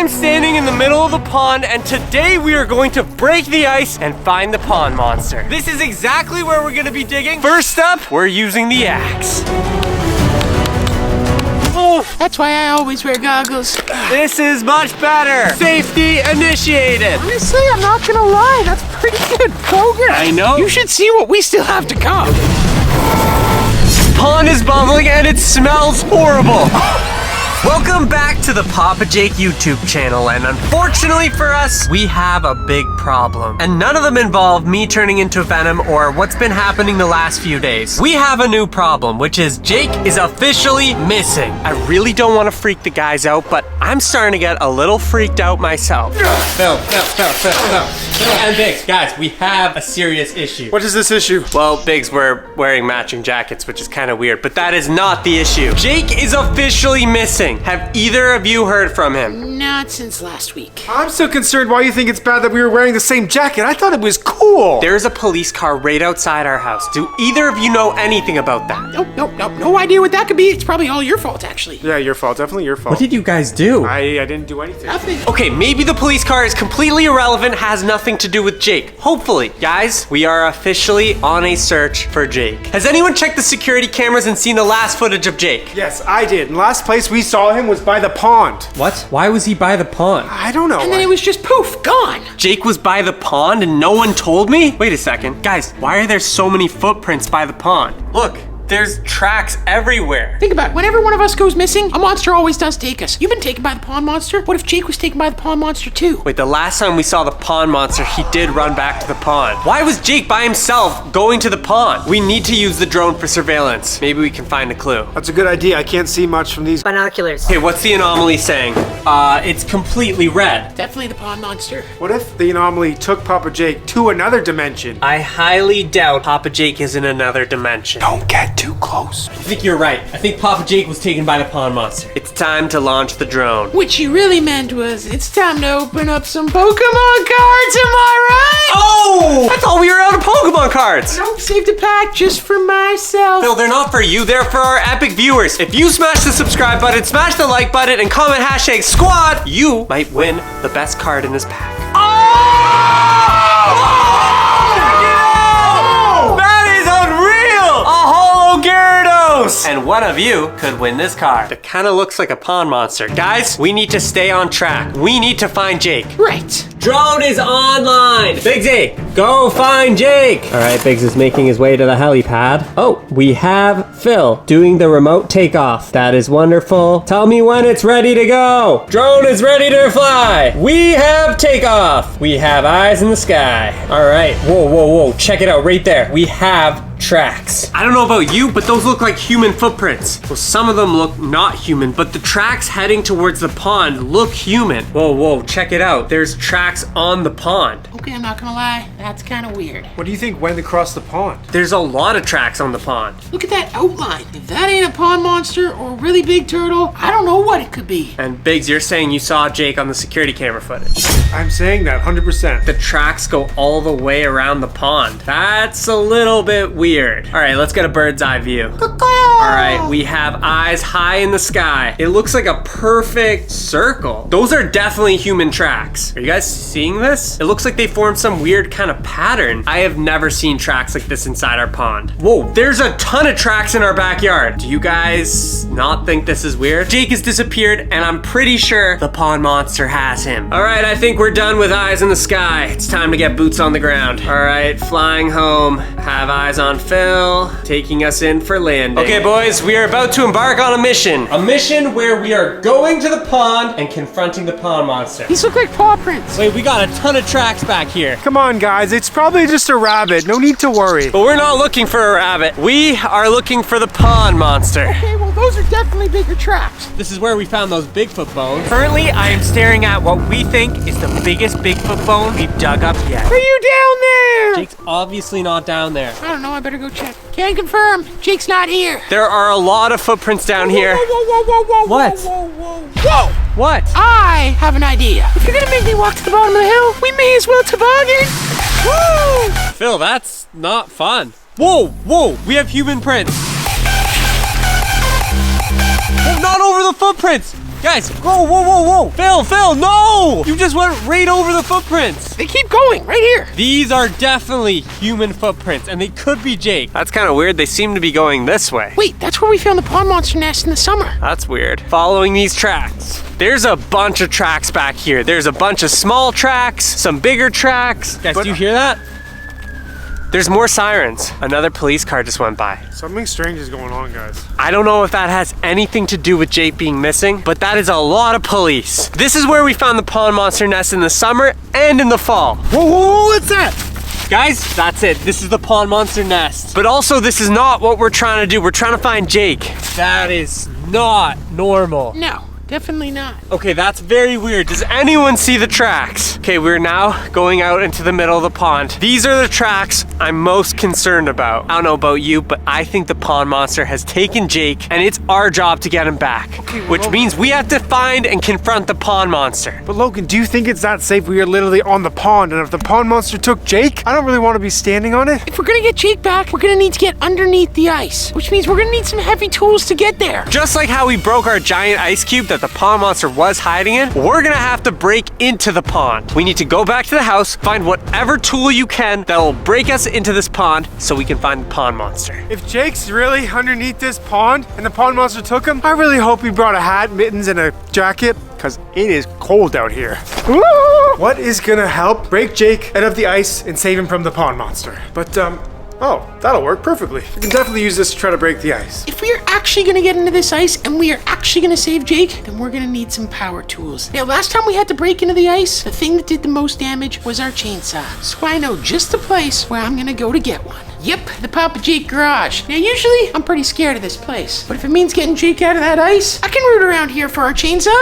I'm standing in the middle of the pond, and today we are going to break the ice and find the pond monster. This is exactly where we're gonna be digging. First up, we're using the axe. Oh, That's why I always wear goggles. this is much better. Safety initiated. Honestly, I'm not gonna lie, that's pretty good progress. I know. You should see what we still have to come. Pond is bubbling and it smells horrible. Welcome back to the Papa Jake YouTube channel, and unfortunately for us, we have a big problem. And none of them involve me turning into Venom or what's been happening the last few days. We have a new problem, which is Jake is officially missing. I really don't want to freak the guys out, but I'm starting to get a little freaked out myself. Phil, and Biggs, guys, we have a serious issue. What is this issue? Well, Biggs, we're wearing matching jackets, which is kind of weird, but that is not the issue. Jake is officially missing. Have either of you heard from him? Not since last week. I'm so concerned why you think it's bad that we were wearing the same jacket. I thought it was cool. There's a police car right outside our house. Do either of you know anything about that? Nope, no idea what that could be. It's probably all your fault, actually. Yeah, your fault. Definitely your fault. What did you guys do? I didn't do anything. Nothing. Okay, maybe the police car is completely irrelevant, has nothing to do with Jake. Hopefully. Guys, we are officially on a search for Jake. Has anyone checked the security cameras and seen the last footage of Jake? Yes, I did. And last place we saw him was by the pond. What? Why was he by the pond? I don't know. And then it was just poof, gone. Jake was by the pond and no one told me? Wait a second. Guys, why are there so many footprints by the pond? Look, there's tracks everywhere. Think about it. Whenever one of us goes missing, a monster always does take us. You've been taken by the pond monster. What if Jake was taken by the pond monster too? Wait, the last time we saw the pond monster, he did run back to the pond. Why was Jake by himself going to the pond? We need to use the drone for surveillance. Maybe we can find a clue. That's a good idea. I can't see much from these. Binoculars. Okay, what's the anomaly saying? It's completely red. Definitely the pond monster. What if the anomaly took Papa Jake to another dimension? I highly doubt Papa Jake is in another dimension. Don't get too close. I think you're right. I think Papa Jake was taken by the pond monster. It's time to launch the drone. What you really meant was, it's time to open up some Pokemon cards, am I right? Oh! I thought we were out of Pokemon cards! Nope, saved a pack just for myself. Phil, they're not for you, they're for our epic viewers. If you smash the subscribe button, smash the like button, and comment hashtag squad, you might win the best card in this pack. That is unreal! A Holo Gyarados! And one of you could win this card. It kind of looks like a pond monster. Guys, we need to stay on track. We need to find Jake. Right. Drone is online! Biggsy, go find Jake! Alright, Biggs is making his way to the helipad. Oh, we have Phil doing the remote takeoff. That is wonderful. Tell me when it's ready to go! Drone is ready to fly! We have takeoff! We have eyes in the sky. Alright, whoa, check it out right there. We have tracks. I don't know about you, but those look like human footprints. Well, some of them look not human, but the tracks heading towards the pond look human. Whoa, check it out. There's tracks on the pond. Okay, I'm not gonna lie, that's kind of weird. What do you think went across the pond? There's a lot of tracks on the pond. Look at that outline. If that ain't a pond monster or a really big turtle, I don't know what it could be. And Biggs, you're saying you saw Jake on the security camera footage. I'm saying that 100%. The tracks go all the way around the pond. That's a little bit weird. All right, let's get a bird's eye view. All right, we have eyes high in the sky. It looks like a perfect circle. Those are definitely human tracks. Are you guys seeing this? It looks like they formed some weird kind of pattern. I have never seen tracks like this inside our pond. Whoa, there's a ton of tracks in our backyard. Do you guys not think this is weird? Jake has disappeared, and I'm pretty sure the pond monster has him. All right, I think we're done with eyes in the sky. It's time to get boots on the ground. All right, flying home. Have eyes on Phil, taking us in for landing. Okay, boys, we are about to embark on a mission. A mission where we are going to the pond and confronting the pond monster. These look like paw prints. Wait, we got a ton of tracks back here. Come on, guys. It's probably just a rabbit. No need to worry. But we're not looking for a rabbit. We are looking for the pond monster. Okay, well, those are definitely bigger tracks. This is where we found those Bigfoot bones. Currently, I am staring at what we think is the biggest Bigfoot bone we've dug up yet. Are you down there? Jake's obviously not down there. I don't know, I better go check. Can confirm, Jake's not here. There are a lot of footprints down here. Whoa, What? Whoa! What? I have an idea. If you're gonna make me walk to the bottom of the hill, we may as well toboggan. Woo! Phil, that's not fun. Whoa, we have human prints. Oh, not over the footprints. Guys, whoa, whoa, whoa, whoa. Phil, no! You just went right over the footprints. They keep going right here. These are definitely human footprints, and they could be Jake. That's kind of weird. They seem to be going this way. Wait, that's where we found the pond monster nest in the summer. That's weird. Following these tracks. There's a bunch of tracks back here. There's a bunch of small tracks, some bigger tracks. Guys, do you hear that? There's more sirens. Another police car just went by. Something strange is going on, guys. I don't know if that has anything to do with Jake being missing, but that is a lot of police. This is where we found the pond monster nest in the summer and in the fall. Whoa, whoa, whoa, what's that? Guys, that's it. This is the pond monster nest. But also, this is not what we're trying to do. We're trying to find Jake. That is not normal. No, definitely not. Okay, that's very weird. Does anyone see the tracks? Okay, we're now going out into the middle of the pond. These are the tracks I'm most concerned about. I don't know about you, but I think the pond monster has taken Jake, and it's our job to get him back. Okay, well, which means we have to find and confront the pond monster. But Logan, do you think it's that safe? We are literally on the pond, and if the pond monster took Jake, I don't really want to be standing on it. If we're gonna get Jake back, we're gonna need to get underneath the ice, which means we're gonna need some heavy tools to get there. Just like how we broke our giant ice cube that the pond monster was hiding in, we're gonna have to break into the pond. We need to go back to the house, find whatever tool you can that will break us into this pond so we can find the pond monster. If Jake's really underneath this pond and the pond monster took him, I really hope he brought a hat, mittens, and a jacket, because it is cold out here. What is gonna help break Jake out of the ice and save him from the pond monster? But, oh, that'll work perfectly. We can definitely use this to try to break the ice. If we are actually gonna get into this ice and we are actually gonna save Jake, then we're gonna need some power tools. Now, last time we had to break into the ice, the thing that did the most damage was our chainsaw. So I know just the place where I'm gonna go to get one. Yep, the Papa Jake garage. Now, usually, I'm pretty scared of this place. But if it means getting Jake out of that ice, I can root around here for our chainsaw.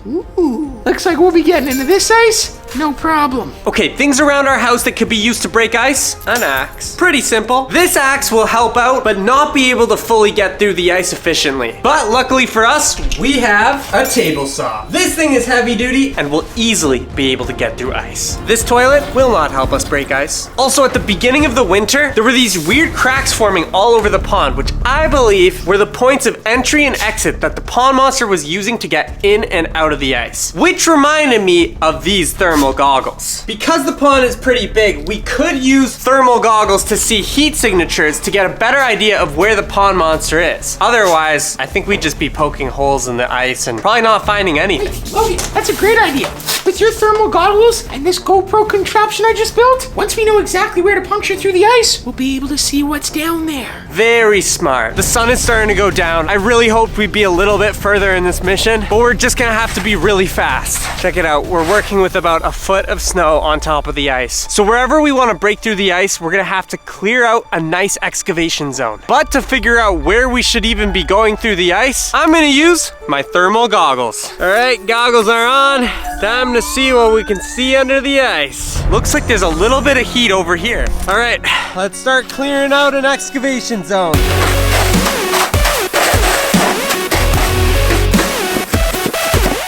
Ooh, looks like we'll be getting into this ice. No problem. Okay, things around our house that could be used to break ice. An axe. Pretty simple. This axe will help out, but not be able to fully get through the ice efficiently. But luckily for us, we have a table saw. This thing is heavy duty and will easily be able to get through ice. This toilet will not help us break ice. Also, at the beginning of the winter, there were these weird cracks forming all over the pond, which I believe were the points of entry and exit that the pond monster was using to get in and out of the ice. Which reminded me of these thermal goggles. Because the pond is pretty big, we could use thermal goggles to see heat signatures to get a better idea of where the pond monster is. Otherwise, I think we'd just be poking holes in the ice and probably not finding anything. Logan, that's a great idea. With your thermal goggles and this GoPro contraption I just built, once we know exactly where to puncture through the ice, we'll be able to see what's down there. Very smart. The sun is starting to go down. I really hoped we'd be a little bit further in this mission, but we're just gonna have to be really fast. Check it out. We're working with about a foot of snow on top of the ice. So wherever we want to break through the ice, we're gonna have to clear out a nice excavation zone. But to figure out where we should even be going through the ice, I'm gonna use my thermal goggles. All right, goggles are on. Time to see what we can see under the ice. Looks like there's a little bit of heat over here. All right, let's start clearing out an excavation zone.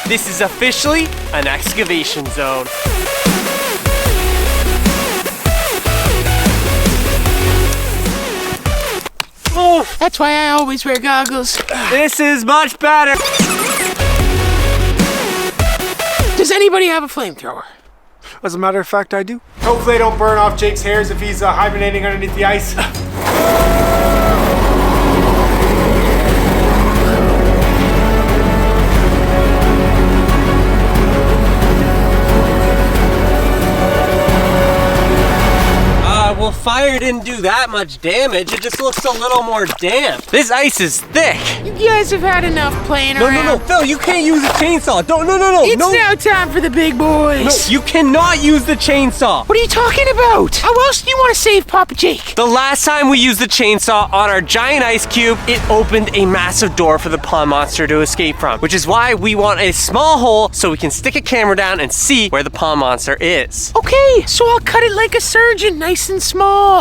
This is officially an excavation zone. Oh, That's why I always wear goggles. this is much better. Does anybody have a flamethrower? As a matter of fact, I do. Hopefully I don't burn off Jake's hairs if he's hibernating underneath the ice. Well, fire didn't do that much damage. It just looks a little more damp. This ice is thick. You guys have had enough playing around. No, Phil, you can't use a chainsaw. Don't, no. It's now time for the big boys. No, you cannot use the chainsaw. What are you talking about? How else do you want to save Papa Jake? The last time we used the chainsaw on our giant ice cube, it opened a massive door for the pond monster to escape from, which is why we want a small hole so we can stick a camera down and see where the pond monster is. Okay, so I'll cut it like a surgeon, nice and small.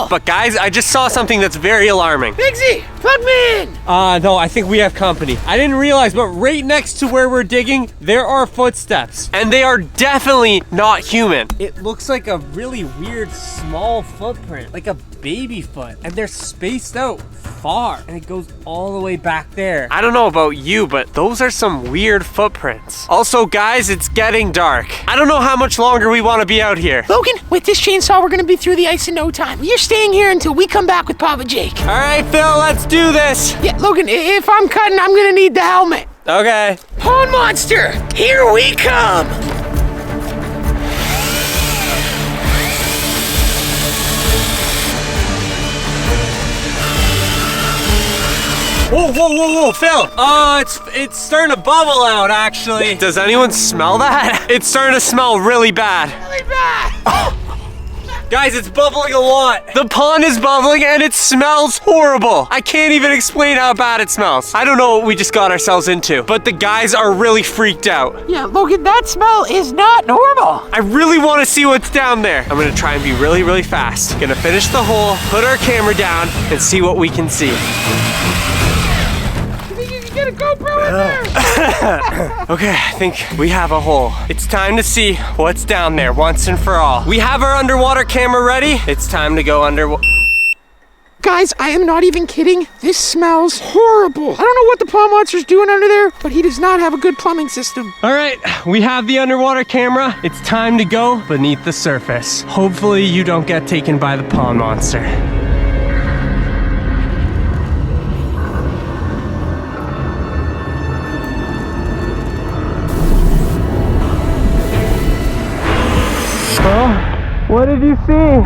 But guys, I just saw something that's very alarming. Bigsy, plug me in. No, I think we have company. I didn't realize, but right next to where we're digging, there are footsteps. And they are definitely not human. It looks like a really weird small footprint. Like a baby foot, and they're spaced out far, and it goes all the way back there. I don't know about you, but those are some weird footprints. Also, guys, it's getting dark. I don't know how much longer we want to be out here. Logan, with this chainsaw, we're gonna be through the ice in no time. You're staying here until we come back with Papa Jake. All right, Phil, let's do this. Yeah, Logan, if I'm cutting, I'm gonna need the helmet. Okay. Pond monster, here we come. Whoa, whoa, whoa, whoa, Phil! It's starting to bubble out, actually. Does anyone smell that? It's starting to smell really bad. Really bad. Guys, it's bubbling a lot. The pond is bubbling and it smells horrible. I can't even explain how bad it smells. I don't know what we just got ourselves into, but the guys are really freaked out. Yeah, Logan, that smell is not normal. I really want to see what's down there. I'm gonna try and be really, really fast. Gonna finish the hole, put our camera down, and see what we can see. Get a GoPro in there. Okay, I think we have a hole. It's time to see what's down there once and for all. We have our underwater camera ready. It's time to go underwater. Guys, I am not even kidding. This smells horrible. I don't know what the pond monster's doing under there, but he does not have a good plumbing system. All right, we have the underwater camera. It's time to go beneath the surface. Hopefully you don't get taken by the pond monster. What did you see?